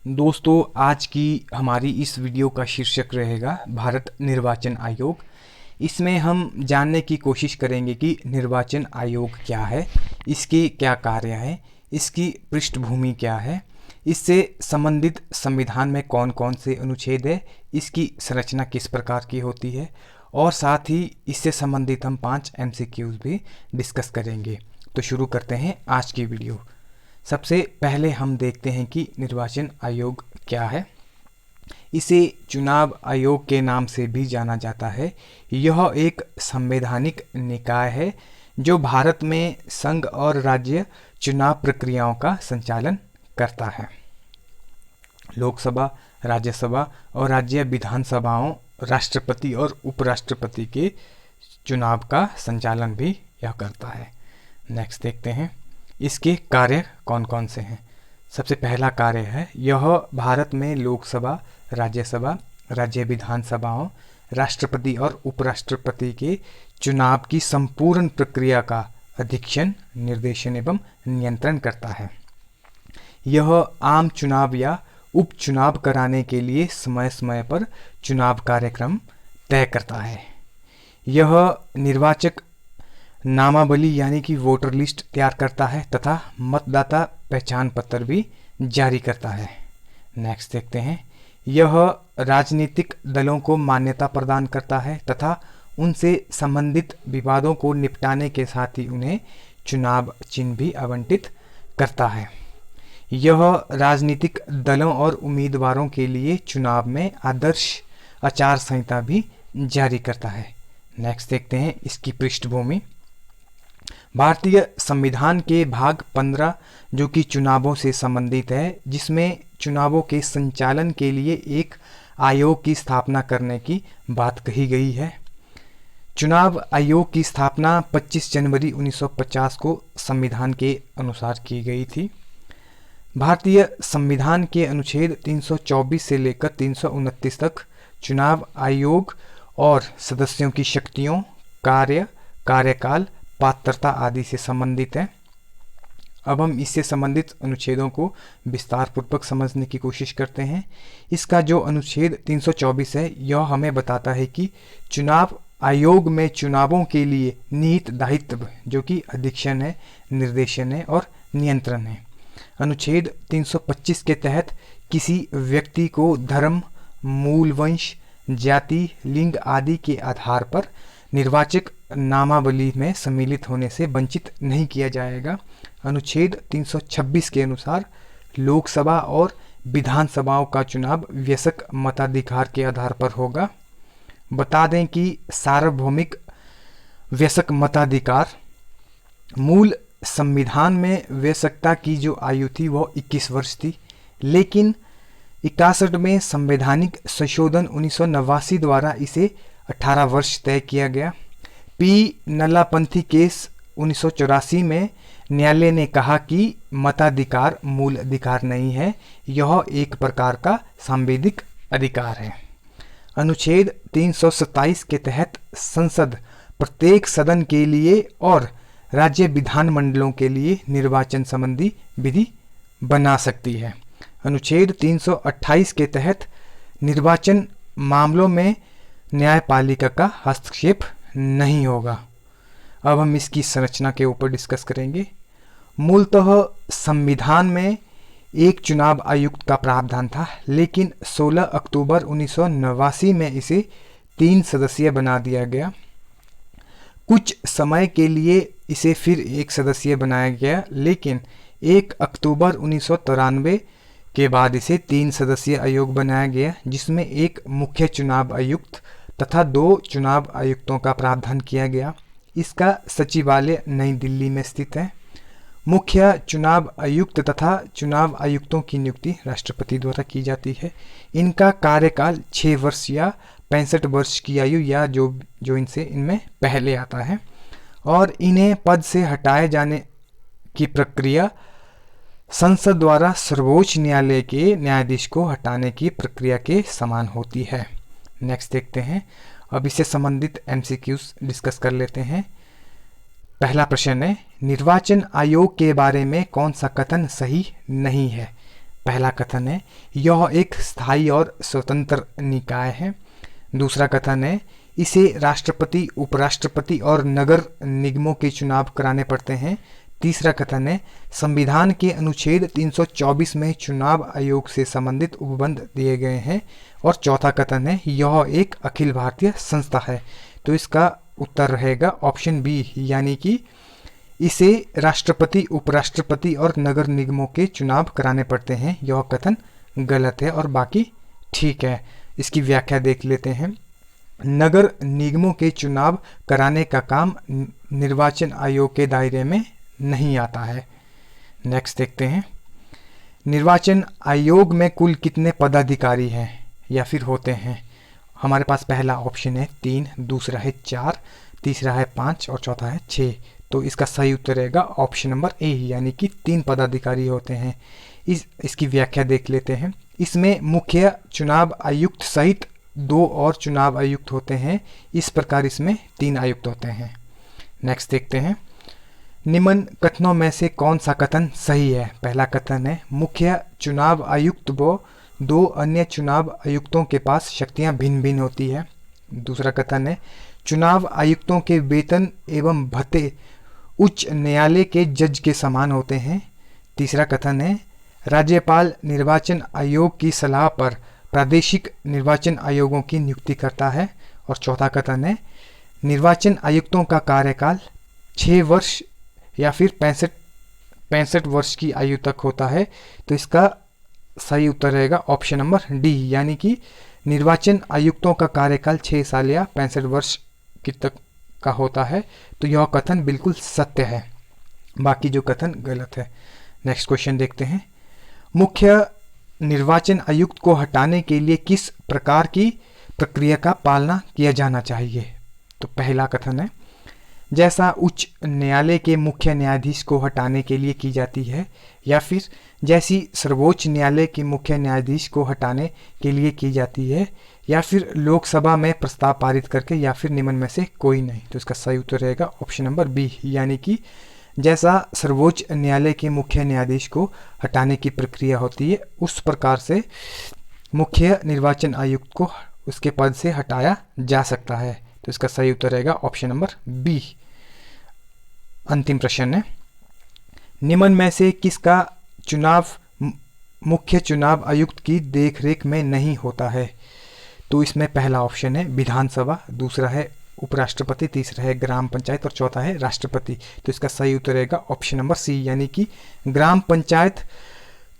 दोस्तों, आज की हमारी इस वीडियो का शीर्षक रहेगा भारत निर्वाचन आयोग। इसमें हम जानने की कोशिश करेंगे कि निर्वाचन आयोग क्या है, इसके क्या कार्य हैं, इसकी पृष्ठभूमि क्या है, इससे संबंधित संविधान में कौन कौन से अनुच्छेद है, इसकी संरचना किस प्रकार की होती है और साथ ही इससे संबंधित हम 5 MCQs भी डिस्कस करेंगे। तो शुरू करते हैं आज की वीडियो। सबसे पहले हम देखते हैं कि निर्वाचन आयोग क्या है। इसे चुनाव आयोग के नाम से भी जाना जाता है। यह एक संवैधानिक निकाय है जो भारत में संघ और राज्य चुनाव प्रक्रियाओं का संचालन करता है। लोकसभा, राज्यसभा और राज्य विधानसभाओं, राष्ट्रपति और उपराष्ट्रपति के चुनाव का संचालन भी यह करता है। नेक्स्ट देखते हैं इसके कार्य कौन कौन से हैं। सबसे पहला कार्य है, यह भारत में लोकसभा, राज्यसभा, राज्य विधानसभाओं, राष्ट्रपति और उपराष्ट्रपति के चुनाव की संपूर्ण प्रक्रिया का अधीक्षण, निर्देशन एवं नियंत्रण करता है। यह आम चुनाव या उपचुनाव कराने के लिए समय समय पर चुनाव कार्यक्रम तय करता है। यह निर्वाचक नामावली यानी कि वोटर लिस्ट तैयार करता है तथा मतदाता पहचान पत्र भी जारी करता है। नेक्स्ट देखते हैं, यह राजनीतिक दलों को मान्यता प्रदान करता है तथा उनसे संबंधित विवादों को निपटाने के साथ ही उन्हें चुनाव चिन्ह भी आवंटित करता है। यह राजनीतिक दलों और उम्मीदवारों के लिए चुनाव में आदर्श आचार संहिता भी जारी करता है। नेक्स्ट देखते हैं इसकी पृष्ठभूमि। भारतीय संविधान के भाग 15 जो कि चुनावों से संबंधित है, जिसमें चुनावों के संचालन के लिए एक आयोग की स्थापना करने की बात कही गई है। चुनाव आयोग की स्थापना 25 जनवरी 1950 को संविधान के अनुसार की गई थी। भारतीय संविधान के अनुच्छेद 324 से लेकर 329 तक चुनाव आयोग और सदस्यों की शक्तियों, कार्य, कार्यकाल, पात्रता आदि से संबंधित है। अब हम इससे संबंधित अनुच्छेदों को विस्तार पूर्वक समझने की कोशिश करते हैं। इसका जो अनुच्छेद 324 है, यह हमें बताता है कि चुनाव आयोग में चुनावों के लिए निहित दायित्व जो कि अधीक्षण है, निर्देशन है और नियंत्रण है। अनुच्छेद 325 के तहत किसी व्यक्ति को धर्म, मूल वंश, जाति, लिंग आदि के आधार पर निर्वाचक नामावली में सम्मिलित होने से वंचित नहीं किया जाएगा। अनुच्छेद 326 के अनुसार लोकसभा और विधानसभाओं का चुनाव वयस्क मताधिकार के आधार पर होगा। बता दें कि सार्वभौमिक वयस्क मताधिकार, मूल संविधान में वयस्कता की जो आयु थी वह 21 वर्ष थी, लेकिन 61 में संवैधानिक संशोधन 1989 द्वारा इसे 18 वर्ष तय किया गया। पी नल्लापंथी केस 1984 में न्यायालय ने कहा कि मताधिकार मूल अधिकार नहीं है, यह एक प्रकार का सांविधिक अधिकार है। अनुच्छेद 327 के तहत संसद प्रत्येक सदन के लिए और राज्य विधानमंडलों के लिए निर्वाचन संबंधी विधि बना सकती है। अनुच्छेद 328 के तहत निर्वाचन मामलों में न्यायपालिका का हस्तक्षेप नहीं होगा। अब हम इसकी संरचना के ऊपर डिस्कस करेंगे। मूलतः संविधान में एक चुनाव आयुक्त का प्रावधान था, लेकिन 16 अक्टूबर 1989 में इसे 3 सदस्यीय बना दिया गया। कुछ समय के लिए इसे फिर 1 सदस्यीय बनाया गया, लेकिन 1 अक्टूबर 1993 के बाद इसे 3 सदस्यीय आयोग बनाया गया, जिसमें एक मुख्य चुनाव आयुक्त तथा 2 चुनाव आयुक्तों का प्रावधान किया गया। इसका सचिवालय नई दिल्ली में स्थित है। मुख्य चुनाव आयुक्त तथा चुनाव आयुक्तों की नियुक्ति राष्ट्रपति द्वारा की जाती है। इनका कार्यकाल 6 वर्ष या 65 वर्ष की आयु या जो इनमें पहले आता है, और इन्हें पद से हटाए जाने की प्रक्रिया संसद द्वारा सर्वोच्च न्यायालय के न्यायाधीश को हटाने की प्रक्रिया के समान होती है। नेक्स्ट देखते हैं, अब इससे संबंधित MCQs डिस्कस कर लेते हैं। पहला प्रश्न है, निर्वाचन आयोग के बारे में कौन सा कथन सही नहीं है। पहला कथन है यह एक स्थायी और स्वतंत्र निकाय है। दूसरा कथन है इसे राष्ट्रपति, उपराष्ट्रपति और नगर निगमों के चुनाव कराने पड़ते हैं। तीसरा कथन है संविधान के अनुच्छेद 324 में चुनाव आयोग से संबंधित उपबंध दिए गए हैं। और चौथा कथन है यह एक अखिल भारतीय संस्था है। तो इसका उत्तर रहेगा ऑप्शन बी, यानी कि इसे राष्ट्रपति, उपराष्ट्रपति और नगर निगमों के चुनाव कराने पड़ते हैं। यह कथन गलत है और बाकी ठीक है। इसकी व्याख्या देख लेते हैं। नगर निगमों के चुनाव कराने का काम निर्वाचन आयोग के दायरे में नहीं आता है। नेक्स्ट देखते हैं, निर्वाचन आयोग में कुल कितने पदाधिकारी हैं या फिर होते हैं। हमारे पास पहला ऑप्शन है 3, दूसरा है 4, तीसरा है 5 और चौथा है 6। तो इसका सही उत्तर रहेगा ऑप्शन नंबर ए, यानी कि 3 पदाधिकारी होते हैं। इसकी व्याख्या देख लेते हैं। इसमें मुख्य चुनाव आयुक्त सहित 2 और चुनाव आयुक्त होते हैं। इस प्रकार इसमें 3 आयुक्त होते हैं। नेक्स्ट देखते हैं, निम्न कथनों में से कौन सा कथन सही है। पहला कथन है मुख्य चुनाव आयुक्त व 2 अन्य चुनाव आयुक्तों के पास शक्तियां भिन्न भिन्न होती है। दूसरा कथन है चुनाव आयुक्तों के वेतन एवं भत्ते उच्च न्यायालय के जज के समान होते हैं। तीसरा कथन है राज्यपाल निर्वाचन आयोग की सलाह पर प्रादेशिक निर्वाचन आयोगों की नियुक्ति करता है। और चौथा कथन है निर्वाचन आयुक्तों का कार्यकाल 6 वर्ष या फिर 65 वर्ष की आयु तक होता है। तो इसका सही उत्तर रहेगा ऑप्शन नंबर डी, यानी कि निर्वाचन आयुक्तों का कार्यकाल 6 साल या 65 वर्ष की तक का होता है। तो यह कथन बिल्कुल सत्य है, बाकी जो कथन गलत है। नेक्स्ट क्वेश्चन देखते हैं, मुख्य निर्वाचन आयुक्त को हटाने के लिए किस प्रकार की प्रक्रिया का पालना किया जाना चाहिए। तो पहला कथन है जैसा उच्च न्यायालय के मुख्य न्यायाधीश को हटाने के लिए की जाती है, या फिर जैसी सर्वोच्च न्यायालय के मुख्य न्यायाधीश को हटाने के लिए की जाती है, या फिर लोकसभा में प्रस्ताव पारित करके, या फिर निम्न में से कोई नहीं। तो इसका सही उत्तर रहेगा ऑप्शन नंबर बी, यानी कि जैसा सर्वोच्च न्यायालय के मुख्य न्यायाधीश को हटाने की प्रक्रिया होती है उस प्रकार से मुख्य निर्वाचन आयुक्त को उसके पद से हटाया जा सकता है। तो इसका सही उत्तर रहेगा ऑप्शन नंबर बी। अंतिम प्रश्न है, निम्न में से किसका चुनाव मुख्य चुनाव आयुक्त की देखरेख में नहीं होता है। तो इसमें पहला ऑप्शन है विधानसभा, दूसरा है उपराष्ट्रपति, तीसरा है ग्राम पंचायत और चौथा है राष्ट्रपति। तो इसका सही उत्तर रहेगा ऑप्शन नंबर सी, यानी कि ग्राम पंचायत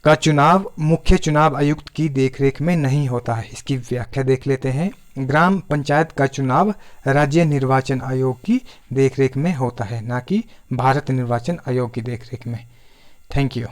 का चुनाव मुख्य चुनाव आयुक्त की देखरेख में नहीं होता है। इसकी व्याख्या देख लेते हैं। ग्राम पंचायत का चुनाव राज्य निर्वाचन आयोग की देखरेख में होता है, ना कि भारत निर्वाचन आयोग की देखरेख में। Thank you.